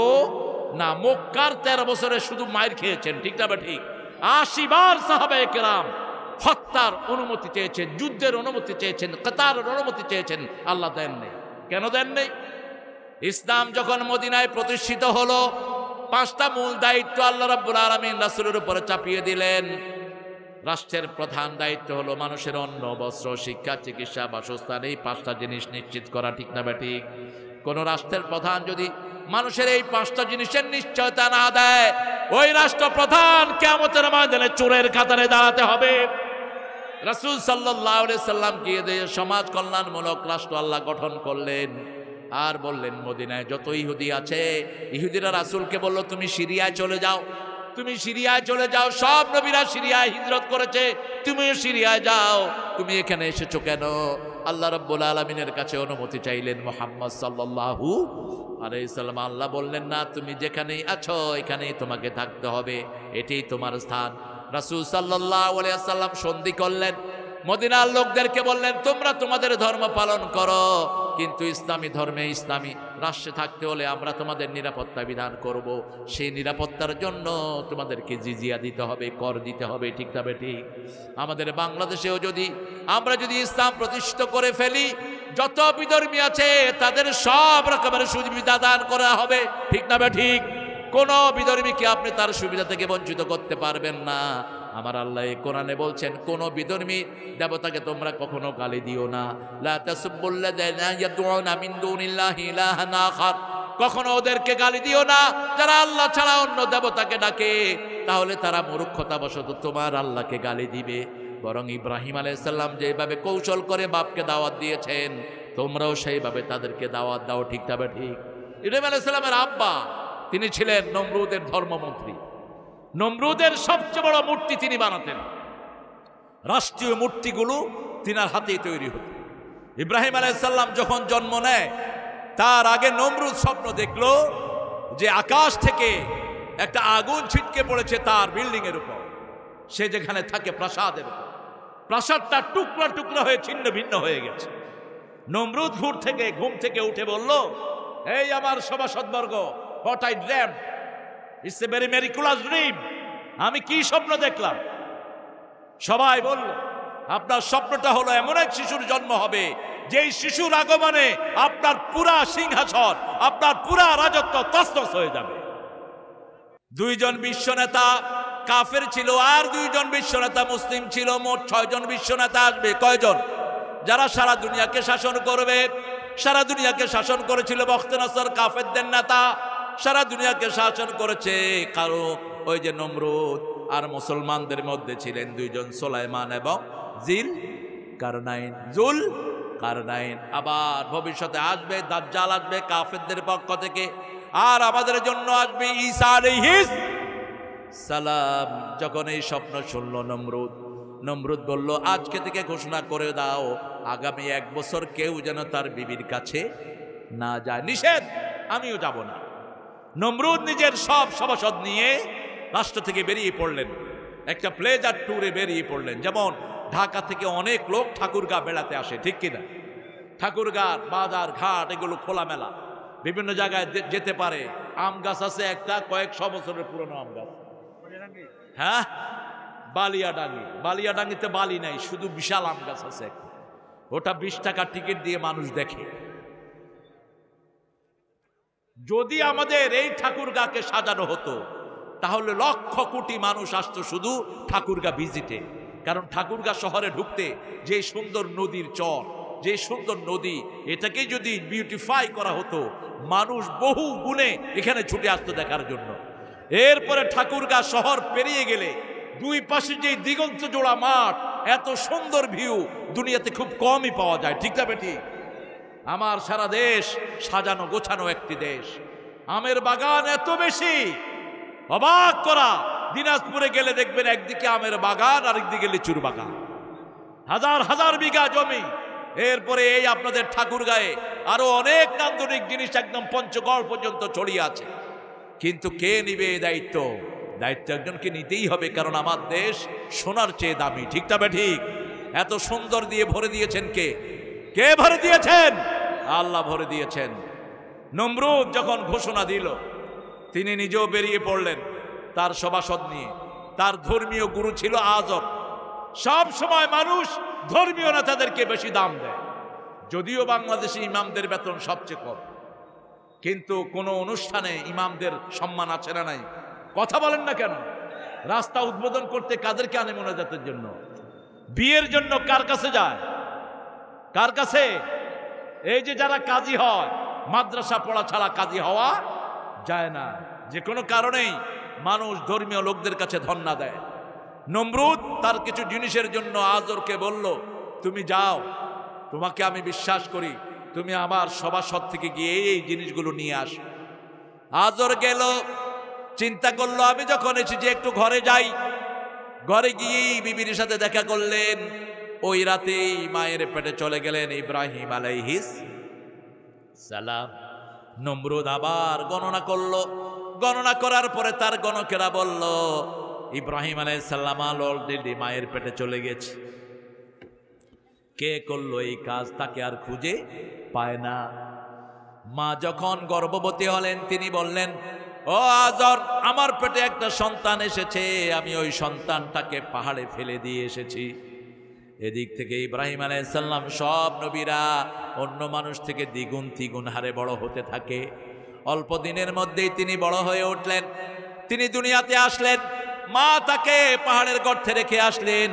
না। মক্কার 13 বছরে শুধু মাইর খেয়েছেন, ঠিক না ঠিক? 80 বার সাহাবায়ে কেরাম হত্যার অনুমতি চেয়েছেন, যুদ্ধের অনুমতি চেয়েছেন, কিতালের অনুমতি চেয়েছেন, আল্লাহ দেন নাই। কেন দেন নাই? ইসলাম যখন মদিনায় প্রতিষ্ঠিত হলো, 5টা মূল দায়িত্ব আল্লাহ রাব্বুল আলামিন রাসূলের উপরে চাপিয়ে দিলেন। রাষ্ট্রের প্রধান দায়িত্ব হলো মানুষের অন্ন, বস্ত্র, শিক্ষা, চিকিৎসা, বাসস্থান, এই 5টা জিনিস নিশ্চিত করা, ঠিক না ঠিক? কোন রাষ্ট্রের প্রধান যদি মানুষের এই 5টা জিনিসের নিশ্চয়তা না দেয়, ওই রাষ্ট্রপ্রধান কিয়ামতের ময়দানে চোরের কাতারে দাঁড়াতে হবে। রাসূল সাল্লাল্লাহু আলাইহি সাল্লাম কি সমাজ কল্যাণমূলক রাষ্ট্র আল্লাহ গঠন করলেন, আর বললেন মদিনায় যত ইহুদি আছে, ইহুদিরা রাসূলকে বলল তুমি সিরিয়ায় চলে যাও, তুমি সিরিয়ায় চলে যাও। সব নবীরা সিরিয়ায় হিজরত করেছে, তুমিও সিরিয়ায় যাও, তুমি এখানে এসেছো কেন? আল্লাহ রাব্বুল আলামিনের কাছে অনুমতি চাইলেন মুহাম্মদ সাল্লাল্লাহু আলাইহি সাল্লাম। আল্লাহ বললেন না, তুমি যেখানেই আছো এখানেই তোমাকে থাকতে হবে, এটাই তোমার স্থান। রাসূল সাল্লাল্লাহু আলাইহি সাল্লাম সন্ধি করলেন, মদিনার লোকদেরকে বললেন তোমরা তোমাদের ধর্ম পালন করো, কিন্তু ইসলামী ধর্মে, ইসলামী রাষ্ট্রে থাকতে হলে আমরা তোমাদের নিরাপত্তা বিধান করব। সেই নিরাপত্তার জন্য তোমাদেরকে জিজিয়া দিতে হবে, কর দিতে হবে, ঠিক না ঠিক? আমাদের বাংলাদেশেও আমরা যদি ইসলাম প্রতিষ্ঠিত করে ফেলি, যত বিধর্মী আছে তাদের সব রকমের সুবিধা দান করা হবে, ঠিক না ঠিক? কোন বিধর্মীকে আপনি তার সুবিধা থেকে বঞ্চিত করতে পারবেন না। আমার আল্লাহ কোরআনে বলছেন, কোন বিধর্মী দেবতাকে তোমরা কখনো গালি দিও না। লা তাসুবুল্লাযিনা ইয়াদউনা মিন দুনিল্লাহি ইলাহান আখার, কখনো ওদেরকে গালি দিও না যারা আল্লাহ ছাড়া অন্য দেবতাকে ডাকে, তাহলে তারা মূর্খতাবশত তোমার আল্লাহকে গালি দিবে। বরং ইব্রাহিম আলাইহিস সালাম যেভাবে কৌশল করে বাপকে দাওয়াত দিয়েছেন, তোমরাও সেইভাবে তাদেরকে দাওয়াত দাও, ঠিক না ঠিক? ইব্রাহিম আলাইহিস সালামের আব্বা তিনি ছিলেন নমরুদের ধর্মমন্ত্রী। নমরুদের সবচেয়ে বড় মূর্তি তিনি বানাতেন, রাষ্ট্রীয় মূর্তিগুলো তিনার হাতেই তৈরি হতো। ইব্রাহিম আলাইহিস সালাম যখন জন্ম নেয়, তার আগে নমরুদ স্বপ্ন দেখলো যে আকাশ থেকে একটা আগুন ছিটকে পড়েছে তার বিল্ডিং এর উপর, সে যেখানে থাকে প্রাসাদের উপর। প্রাসাদটা টুকরা টুকরা হয়ে ছিন্ন ভিন্ন হয়ে গেছে। নমরুদ ঘুম থেকে উঠে বলল, এই আমার সভাসদবর্গ, what I dreamed, it's a very miraculous dream. আমি কি স্বপ্ন দেখলাম? সবাই বলল, আপনার স্বপ্নটা হলো এমন এক শিশুর জন্ম হবে, যেই শিশুর আগমনে আপনার পুরা সিংহাসন, আপনার পুরা রাজত্ব তছনছ হয়ে যাবে। 2 জন বিশ্ব নেতা কাফের ছিল আর 2 জন বিশ্বনেতা মুসলিম ছিল, মোট 6 জন বিশ্বনেতা আসবে। কয়জন? যারা সারা দুনিয়াকে শাসন করবে। সারা দুনিয়াকে শাসন করেছিল বখতনাসর, কাফেরদের নেতা সারা দুনিয়াকে শাসন করেছে। কারো ওই যে নমরুদ, আর মুসলমানদের মধ্যে ছিলেন 2 জন, সুলাইমান এবং জিল কারনাইন, জুল কারনাইন। আবার ভবিষ্যতে আসবে দাজ্জাল, আসবে কাফেরদের পক্ষ থেকে, আর আমাদের জন্য আসবে ঈসা আলাইহিস সালাম। যখন এই স্বপ্ন শুনল নমরুদ বলল, আজকে থেকে ঘোষণা করে দাও আগামী 1 বছর কেউ যেন তার বিবির কাছে না যায়। নিষেধ, আমিও যাব না। নমরুদ নিজের সব সভাসদ নিয়ে রাষ্ট্র থেকে বেরিয়ে পড়লেন, একটা প্লেজার ট্যুরে বেরিয়ে পড়লেন। যেমন ঢাকা থেকে অনেক লোক ঠাকুরগাঁ বেড়াতে আসে, ঠিক কিনা? ঠাকুরগাঁ বাজার ঘাট এগুলো খোলামেলা, বিভিন্ন জায়গায় যেতে পারে। আম গাছ আছে একটা, কয়েকশো বছরের পুরনো আম গাছ। হ্যাঁ, বালিয়াডাঙ্গিতে বালি নাই, শুধু বিশাল আম গাছ আছে। ওটা 20 টাকার টিকিট দিয়ে মানুষ দেখে। যদি আমাদের এই ঠাকুরগাঁকে সাজানো হতো তাহলে লক্ষ কোটি মানুষ আসতো শুধু ঠাকুরগাঁ ভিজিটে। কারণ ঠাকুরগাঁ শহরে ঢুকতে যে সুন্দর নদীর চর, যে সুন্দর নদী, এটাকে যদি বিউটিফাই করা হতো মানুষ বহু গুণে এখানে ছুটে আসতো দেখার জন্য। এরপরে ঠাকুরগাঁ শহর পেরিয়ে গেলে 2 পাশে যে দিগন্ত জোড়া মাঠ, এত সুন্দর ভিউ দুনিয়াতে খুব কমই পাওয়া যায়, ঠিক না বেটি? আমার সারা দেশ সাজানো গোছানো একটি দেশ, আমের বাগান এত বেশি, অবাক করা। দিনাজপুরে গেলে দেখবেন একদিকে আমের বাগান, আরেকদিকে লিচুর বাগান, হাজার হাজার বিঘা জমি। এরপরে এই আপনাদের ঠাকুরগাঁয়ে আরো অনেক নান্দনিক জিনিস একদম পঞ্চগড় পর্যন্ত ছড়িয়ে আছে। কিন্তু কে নিবে এই দায়িত্ব? দায়িত্ব একজনকে নিতেই হবে, কারণ আমার দেশ সোনার চেয়ে দামি, ঠিক না ঠিক? এত সুন্দর দিয়ে ভরে দিয়েছেন কে? কে ভরে দিয়েছেন? আল্লাহ ভরে দিয়েছেন। নমরুদ যখন ঘোষণা দিল, তিনি নিজেও বেরিয়ে পড়লেন তার সভাসদ নিয়ে। তার ধর্মীয় গুরু ছিল আজর। সব সময় মানুষ ধর্মীয় নেতাদেরকে বেশি দাম দেয়, যদিও বাংলাদেশে ইমামদের বেতন সবচেয়ে কম, কিন্তু কোন অনুষ্ঠানে ইমামদের সম্মান আছে না নাই? কথা বলেন না কেন? রাস্তা উদ্বোধন করতে কাদেরকে আনে মোনাজাতের জন্য? বিয়ের জন্য কার কাছে যায়? কার কাছে? এই যে যারা কাজী হয়, মাদ্রাসা পড়া ছাড়া কাজী হওয়া যায় না। যে কোনো কারণেই মানুষ ধর্মীয় লোকদের কাছে ধন্না দেয়। নমরুদ তার কিছু জিনিসের জন্য আজরকে বলল, তুমি যাও, তোমাকে আমি বিশ্বাস করি, তুমি আমার সভাসদ থেকে গিয়ে এই জিনিসগুলো নিয়ে আস। আজর গেল, চিন্তা করলো আমি যখন এসেছি একটু ঘরে যাই। ঘরে গিয়েই বিবির সাথে দেখা করলেন। ওই রাতেই মায়ের পেটে চলে গেলেন ইব্রাহিম আলাইহিস সালাম। নমরুদ আবার গণনা করলো। গণনা করার পরে তার গণকেরা বলল, ইব্রাহিম আলাইহিস সালাম অলরেডি মায়ের পেটে চলে গেছে। কে করলো এই কাজ তাকে আর খুঁজে পায় না। মা যখন গর্ভবতী হলেন তিনি বললেন, ও আজর, আমার পেটে একটা সন্তান এসেছে, আমি ওই সন্তানটাকে পাহাড়ে ফেলে দিয়ে এসেছি। এদিক থেকে ইব্রাহিম আলাইহিস সালাম, সব নবীরা অন্য মানুষ থেকে দ্বিগুণ তিগুণ হারে বড় হতে থাকে। অল্প দিনের মধ্যেই তিনি বড় হয়ে উঠলেন, তিনি দুনিয়াতে আসলেন। মা তাকে পাহাড়ের গর্তে রেখে আসলেন।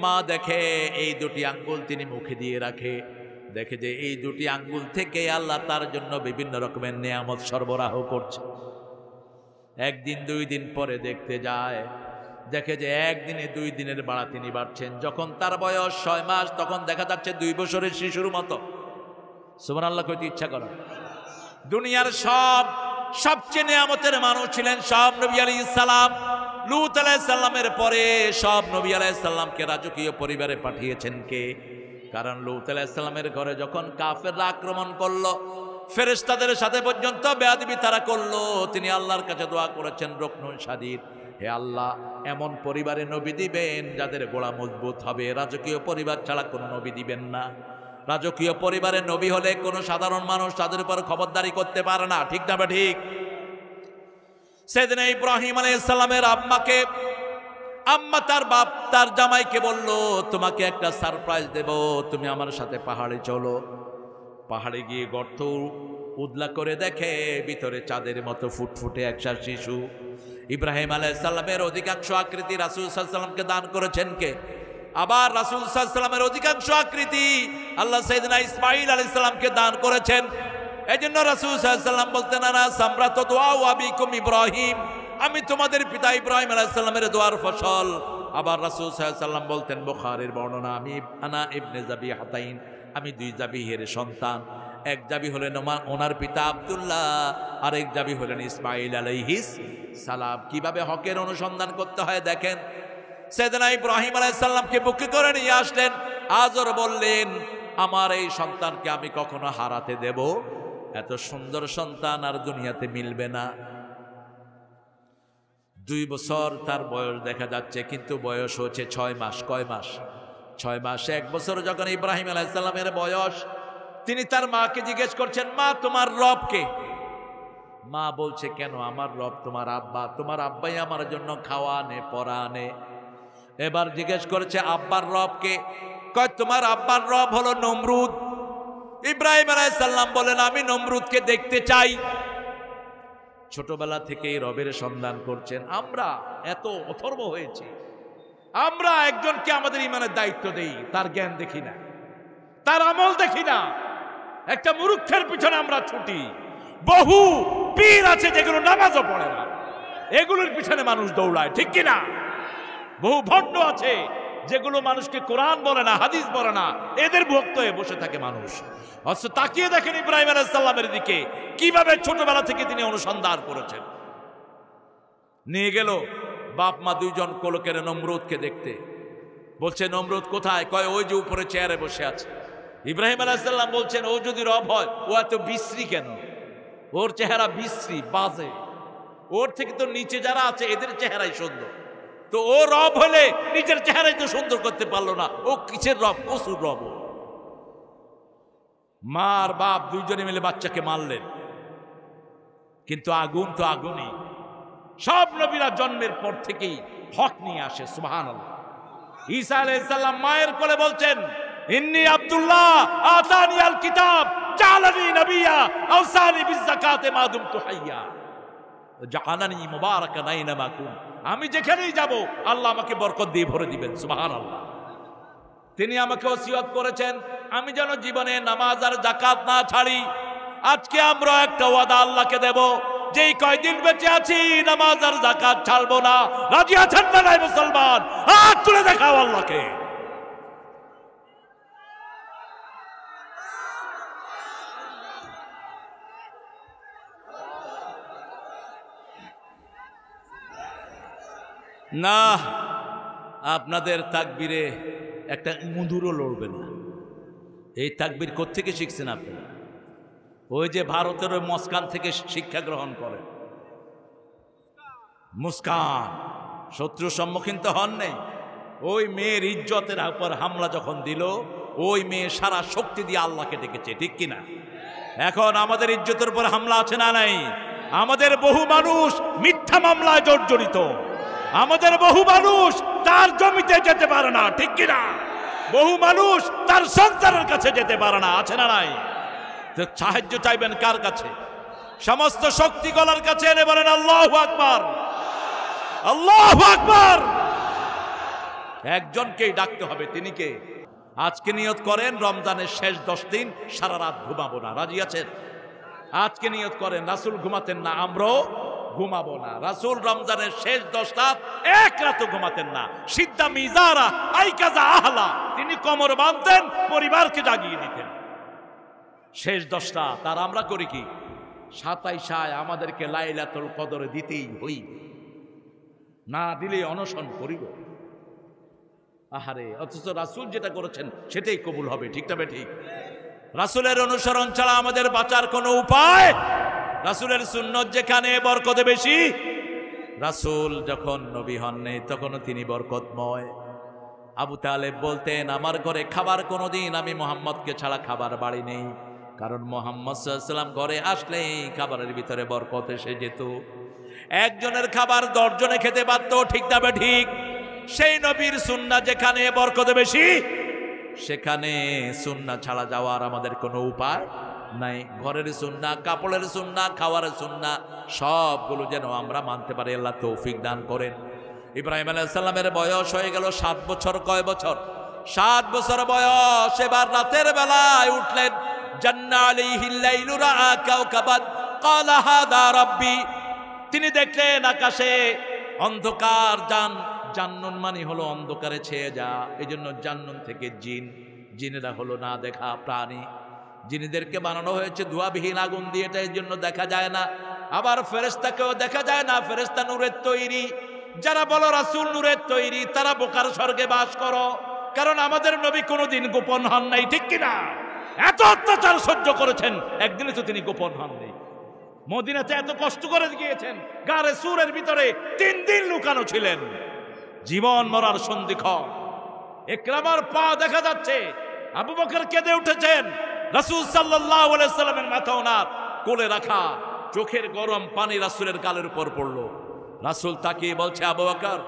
মা দেখে এই 2টি আঙ্গুল তিনি মুখে দিয়ে রাখে, দেখে যে এই 2টি আঙ্গুল থেকে আল্লাহ তার জন্য বিভিন্ন রকমের নেয়ামত সরবরাহ করছে। একদিন 2 দিন পরে দেখতে যায়, দেখে যে একদিনে 2 দিনের বাড়া তিনি বাড়ছেন। যখন তার বয়স 6 মাস তখন দেখা যাচ্ছে 2 বছরের শিশুর মতো। সুবহানাল্লাহ কইতে ইচ্ছা করে। দুনিয়ার সবচেয়ে নেয়ামতের মানুষ ছিলেন সব নবী আলাইহিস সালাম। লূত আলাইহিস সালামের পরে সব নবী আলাইহিস সালামকে রাজকীয় পরিবারে পাঠিয়েছেন কে? কারণ লূত আলাইহিস সালামের ঘরে যখন কাফেররা আক্রমণ করলো, ফেরেশতাদের সাথে পর্যন্ত বেয়াদবি তারা করলো, তিনি আল্লাহর কাছে দোয়া করেছেন রুকনুন শাদীদ, হে আল্লাহ এমন পরিবারে নবী দিবেন যাদের গোড়া মজবুত হবে। রাজকীয় পরিবার ছাড়া কোনো নবী দিবেন না। রাজকীয় পরিবারের নবী হলে কোনো সাধারণ মানুষ তাদের উপর খবরদারি করতে পারে না, ঠিক না? ঠিক। সেদিন ইব্রাহিম আলাইহিস সালামের আম্মা তার বাপ তার জামাইকে বলল, তোমাকে একটা সারপ্রাইজ দেব, তুমি আমার সাথে পাহাড়ে চলো। পাহাড়ে গিয়ে গর্ত উদলা করে দেখে ভিতরে চাঁদের মতো ফুটফুটে একটা শিশু। ইব্রাহিম আলাইহিস সালামের অধিকাংশ আকৃতি রাসূল সাল্লাল্লাহু আলাইহি ওয়াসাল্লামকে দান করেছেন কে? আবার রাসূল সাল্লাল্লাহু আলাইহি ওয়াসাল্লামের অধিকাংশ আকৃতি আল্লাহ সাইয়েদনা ইসমাঈল আলাইহিস সালামকে দান করেছেন। এজন্য রাসূল সাল্লাল্লাহু আলাইহি ওয়াসাল্লাম বলতেন, আনা সামরাতু দুআ আবিকুম ইব্রাহিম, আমি তোমাদের পিতা ইব্রাহিম আলাইহিস সালামের দোয়ার ফসল। আবার রাসূল সাল্লাল্লাহু আলাইহি ওয়াসাল্লাম বলতেন, বুখারীর বর্ণনা, আমি আনা ইবনে যাবিহাতাইন, আমি দুই জাবিহের সন্তান। এক জাবি হলেন ওনার পিতা আব্দুল্লাহ, আরেক জাবি হলেন ইসমাঈল আলাইহিস সালাম। কিভাবে হকের অনুসন্ধান করতে হয় দেখেন। সাইয়েদনা ইব্রাহিম আলাইহিস সালামকে বুকে করে নিয়ে আসলেন। আজর বললেন, আমার এই সন্তানকে আমি কখনো হারাতে দেব? এত সুন্দর সন্তান আর দুনিয়াতে মিলবে না। 2 বছর তার বয়স দেখা যাচ্ছে, কিন্তু বয়স হচ্ছে 6 মাস। কয় মাস? 6 মাস। 1 বছর যখন ইব্রাহিম আলাইহিস সালামের বয়স, তিনি তার মাকে জিজ্ঞেস করছেন, মা তোমার রব কে? মা বলছে, কেন? আমার রব তোমার আব্বা, তোমার আব্বাই আমার জন্য খাওয়া আনে, পরা আনে। এবার জিজ্ঞেস করেছে, আব্বার রব কে? কয়, তোমার আব্বার রব হলো নমরুদ। ইব্রাহিম আলাইহিস সালাম বলেন, আমি নমরুদকে দেখতে চাই। ছোটবেলা থেকেই রবের সন্ধান করছেন। আমরা এত অথর্ব হয়েছি, আমরা একজনকে আমাদের ইমানের দায়িত্ব দেই, তার জ্ঞান দেখি না, তার আমল দেখি না। একটা মূর্খের পিছনে আমরা ছুটি। বহু পীর আছে যেগুলো নামাজও পড়ে না, এগুলোর পিছনে মানুষ দৌড়ায়, ঠিক কিনা? বহু ভণ্ড আছে যেগুলো মানুষকে কোরআন বলে না, হাদিস বলে না, এদের ভক্ত হয়ে বসে থাকে মানুষ। অথচ তাকিয়ে দেখেন ইব্রাহিম আলাইহিস সালামের দিকে, কিভাবে ছোটবেলা থেকে তিনি অনুসন্ধান করেছেন। নিয়ে গেল বাপ মা দুইজন কোলকের নমরুদকে দেখতে। বলছে, নমরুদ কোথায়? কয়, ওই যে উপরে চেয়ারে বসে আছে। ইব্রাহিম আলাইহিস সালাম বলছেন, ও যদি রব হয়, ও এত বিশ্রী কেন? ওর চেহারা বিশ্রী, বাজে। ওর থেকে তো নিচে যারা আছে এদের চেহারাই সুন্দর। তো ও রব হলে নিজের চেহারাই তো সুন্দর করতে পারলো না, ও কিসের রব? পশুর রব। মা আর বাপ দুইজনে মিলে বাচ্চাকে মারলেন। কিন্তু আগুন তো আগুনই। সব নবীরা জন্মের পর থেকেই হক নিয়ে আসে, সুবহানাল্লাহ। ঈসা আলাইহিস সালাম মায়ের কোলে বলছেন, ইন্নী আব্দুল্লাহ আতানি আল কিতাব জালানি নবিয়্যা আওসানি বিজ যাকাতে মা দুমতু হাইয়া জাআলানি মুবারাকান আইনামা কুন। আমি যেখানেই যাব আল্লাহ আমাকে বরকত দিয়ে ভরে দিবেন, সুবহানাল্লাহ। তিনি আমাকে ওসিয়ত করেছেন আমি যেন জীবনে নামাজ আর যাকাত না ছাড়ি। আজকে আমরা একটা ওয়াদা আল্লাহকে দেব, যেই কয়দিন বেঁচে আছি নামাজ আর যাকাত ছাড়বো না। রাজি আছেন না নাই মুসলমান? হাত তুলে দেখাও আল্লাহকে। না, আপনাদের তাকবীরে একটা ইঁদুরও লড়বে না। এই তাকবীর কোত্থেকে শিখছেন আপনারা? ওই যে ভারতের ওই মুস্কান থেকে শিক্ষা গ্রহণ করেন। মুস্কান শত্রুর সম্মুখীন তো হন নেই। ওই মেয়ের ইজ্জতের উপর হামলা যখন দিল, ওই মেয়ে সারা শক্তি দিয়ে আল্লাহকে ডেকেছে, ঠিক কিনা? এখন আমাদের ইজ্জতের উপর হামলা আছে না নাই? আমাদের বহু মানুষ মিথ্যা মামলায় জর্জরিত। আমাদের বহু মানুষ তার জমিতে যেতে পারে না, ঠিক কিনা? বহু মানুষ তার সন্তানের কাছে যেতে পারে না, আছে না নাই? তো সাহায্য চাইবেন কার কাছে? সমস্ত শক্তি গলার কাছে এনে বলেন আল্লাহু আকবার, আল্লাহু আকবার। একজনকেই ডাকতে হবে, তিনি কে? আজকে নিয়ত করেন রমজানের শেষ 10 দিন সারা রাত ঘুমাবো না। রাজি আছেন? আজকে নিয়ত করেন, রাসূল ঘুমাতেন না, আমরাও ঘুমাবো না। রাসূল রমজানের শেষ 10 রাত এক রাতও ঘুমাতেন না। সিদ্ধা মিজারা আইকাজা আহলা, তিনি কোমর বাঁধতেন, পরিবারকে জাগিয়ে দিতেন। শেষ 10 রাত। আর আমরা করি কি? 27 আমাদেরকে লাইলাতুল কদর দিতেই হইবে, না দিলে অনশন করিব। আহারে, অথচ রাসূল যেটা করেছেন সেটাই কবুল হবে, ঠিক না? ঠিক। রাসূলের অনুসরণ ছাড়া আমাদের বাঁচার কোনো উপায়? রাসূলের সুন্নত যেখানে বরকত বেশি। রাসূল যখন নবী হন নাই তখনও তিনি বরকতময়। আবু তালেব বলতেন, আমার ঘরে খাবার কোনোদিন আমি মুহাম্মদকে ছাড়া খাবার বাড়ি নেই, কারণ মুহাম্মদ সাল্লাল্লাহু আলাইহি ওয়াসাল্লাম ঘরে আসলেই খাবারের ভিতরে বরকত এসে যেত। একজনের খাবার 10 জনে খেতে পারত, ঠিক না? ঠিক। সেই নবীর সুন্নাহ যেখানে বরকত বেশি, সেখানে সুন্নাহ ছাড়া যাওয়ার আমাদের কোনো উপায় নাই। ঘরের সুন্নাহ, কাপড়ের সুন্নাহ, খাওয়ার সুন্নাহ সবগুলো যেন আমরা মানতে পারি, আল্লাহ তৌফিক দান করেন। ইব্রাহিম আলাইহিস সালামের বয়স হয়ে গেল 7 বছর। কয় বছর? 7 বছর বয়স। এবার রাতের বেলায় উঠলেন, জান্না আলাইহিল লাইলু রাআ কাওকাবান ক্বালা হাদা রাব্বি। তিনি দেখলেন আকাশে অন্ধকার, জান্নুন মানে হলো অন্ধকারে ছেয়ে যা, এজন্য জান্নুন থেকে জিন, জিনেরা হলো না দেখা প্রাণী। জিনেদেরকে বানানো হয়েছে ধোঁয়াবিহীন আগুন দিয়ে, এটা এর জন্য দেখা যায় না। আবার ফেরেশতাকেও দেখা যায় না, ফেরেশতা নূরের তৈরি। যারা বলো রাসূল নূরের তৈরি, তারা বোকার স্বর্গে বাস করো, কারণ আমাদের নবী কোনোদিন গোপন হন নাই, ঠিক কিনা? এত অত্যাচার সহ্য করেছেন, একদিনে তো তিনি গোপন হননি। মদিনাতে এত কষ্ট করে গিয়েছেন, গারে সুরের ভিতরে 3 দিন লুকানো ছিলেন, জীবন মরার সন্ধিক্ষণ। ইকরামার পা দেখা যাচ্ছে, আবু বকর কেঁদে উঠেছেন, রাসূল সাল্লাল্লাহু আলাইহি সাল্লামের মাথা ওনার কোলে রাখা, চোখের গরম পানি রাসূলের গালের উপর পড়লো। রাসূল তাকিয়ে বলছে, আবু বকর,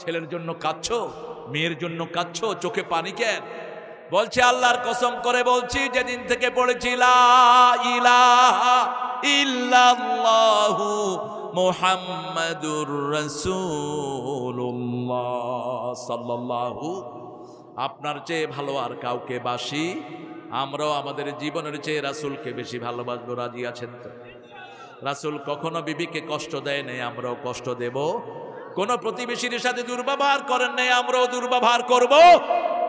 ছেলের জন্য কাঁদছো, মেয়ের জন্য কাঁদছো, চোখে পানি কেন? বলছে, আল্লাহর কসম করে বলছি, যেদিন থেকে পড়েছি লা ইলাহা ইল্লাল্লাহু মুহাম্মাদুর রাসূলুল্লাহ সাল্লাল্লাহু, আপনার চেয়ে ভালো আর কাউকে বাসি, আমরাও আমাদের জীবনের চেয়ে রাসূলকে বেশি ভালোবাসবো। রাজি আছেন তো? রাসূল কখনো বিবিকে কষ্ট দেয় নাই, আমরাও কষ্ট দেব। কোন প্রতিবেশীর সাথে দুর্ব্যবহার করেন নাই, আমরাও দুর্ব্যবহার করব।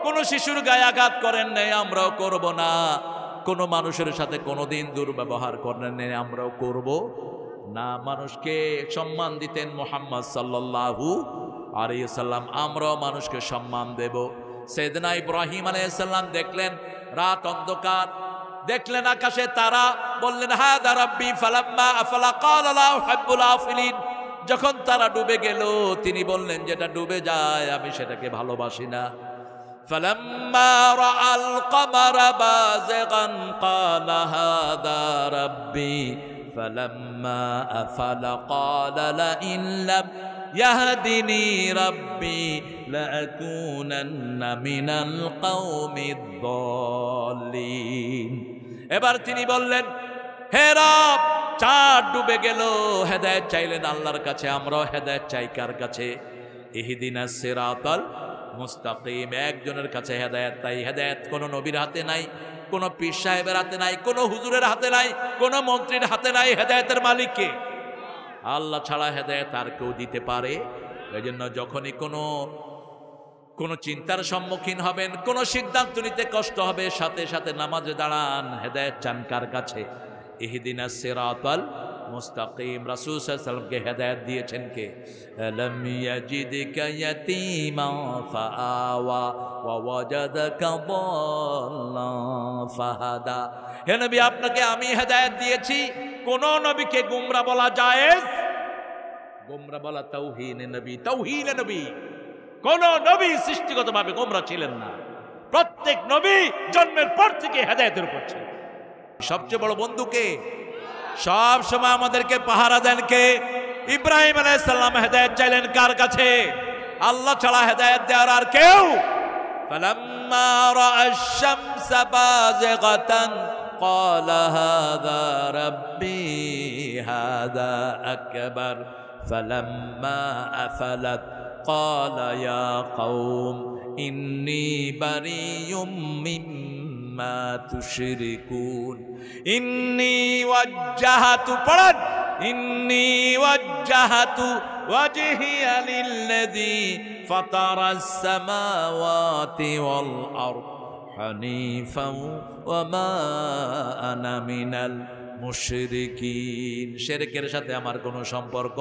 কোন শিশুর গায়ে আঘাত করেন নাই, আমরাও করব না। কোন মানুষের সাথে কোনোদিন দুর্ব্যবহার করেন নাই, আমরাও করব না। মানুষকে সম্মান দিতেন মুহাম্মদ সাল্লাল্লাহু আলাইহি সাল্লাম, আমরাও মানুষকে সম্মান দেব। সাইয়েদনা ইব্রাহিম আলাইহিস সালাম দেখলেন রাত অন্ধকার, দেখলেন আকাশে তারা, বললেন হাদা রাব্বি ফালাম্মা আফলা ক্বালা লা উহিব্বুল আফিলিন। যখন তারা ডুবে গেল, তিনি বললেন, যেটা ডুবে যায় আমি সেটাকে ভালোবাসি না। ফালাম্মা রাআল কমারা বাযিগান ক্বালা হাদা রাব্বি ফালাম্মা আফলা ক্বালা লা ইন লাম ইয়াহদিনি রাব্বি লাআকুনান্না মিনাল কওমিদ দাল্লিন। এবার তিনি বললেন, হে রব, চাঁদ ডুবে গেল, হেদায়েত চাইলেন আল্লাহর কাছে, আমরাও হেদায়েত চাই কার কাছে? ইহদিনাস সিরাতাল মুস্তাকিম, একজনের কাছে হেদায়েত। তাই হেদায়েত কোনো নবীর হাতে নাই, কোনো পীর সাহেবের হাতে নাই, কোনো হুজুরের হাতে নাই, কোনো মন্ত্রীর হাতে নাই। হেদায়েতের মালিক কে? আল্লাহ ছাড়া হেদায়েত আর কেউ দিতে পারে? এই জন্য যখনই কোনো চিন্তার সম্মুখীন হবেন, কোনো সিদ্ধান্ত নিতে কষ্ট হবে, সাথে সাথে নামাজে দাঁড়ান, হেদায়েত চান কার কাছে? ইহদিনাস সিরাতাল মুস্তাকিম। রাসূল সাল্লাল্লাহু আলাইহি ওয়াসাল্লামকে হেদায়েত দিয়েছেন কে? আলাম ইয়াজিদকা ইয়াতীমা ফাআওয়া ওয়া ওয়াজাদাকা দাল্লান ফাহাদা। হে নবী, আপনাকে আমি হেদায়েত দিয়েছি। কোন নবীকে গোমরা বলা জায়েজ? গোমরা বলা তাওহীন নবী, তাওহীন নবী। কোন নবী সৃষ্টিগতভাবে গোমরা ছিলেন না। প্রত্যেক নবী জন্মের পর থেকে হেদায়েতের উপর ছিলেন। সবচেয়ে বড় বন্ধুকে সব সময় আমাদেরকে পাহারা দেন কে? ইব্রাহিম আলাইহিস সালাম হেদায়েত চাইলেন কার কাছে? আল্লাহ ছাড়া হেদায়েত দেওয়ার আর কেউ? ফালাম্মা রাআশ শামসা বাযিগাতান ক্বালা হাযা রাব্বি হাযা আকবার ফালাম্মা আফালাত ক্বালা ইয়া কওম ইন্নী বারিয়ুম মিম্মা তুশরিকুন। ইন্নী ওয়াজ্জাহাতু, পড়ান, ইন্নী ওয়াজ্জাহাতু ওয়াজহিয়া লিল্লাযী ফাতারাস সামাওয়াতি ওয়াল আরদ হানিফাও ওয়া মা আনা মিনাল মুশরিকিন। শিরকের সাথে আমার কোনো সম্পর্ক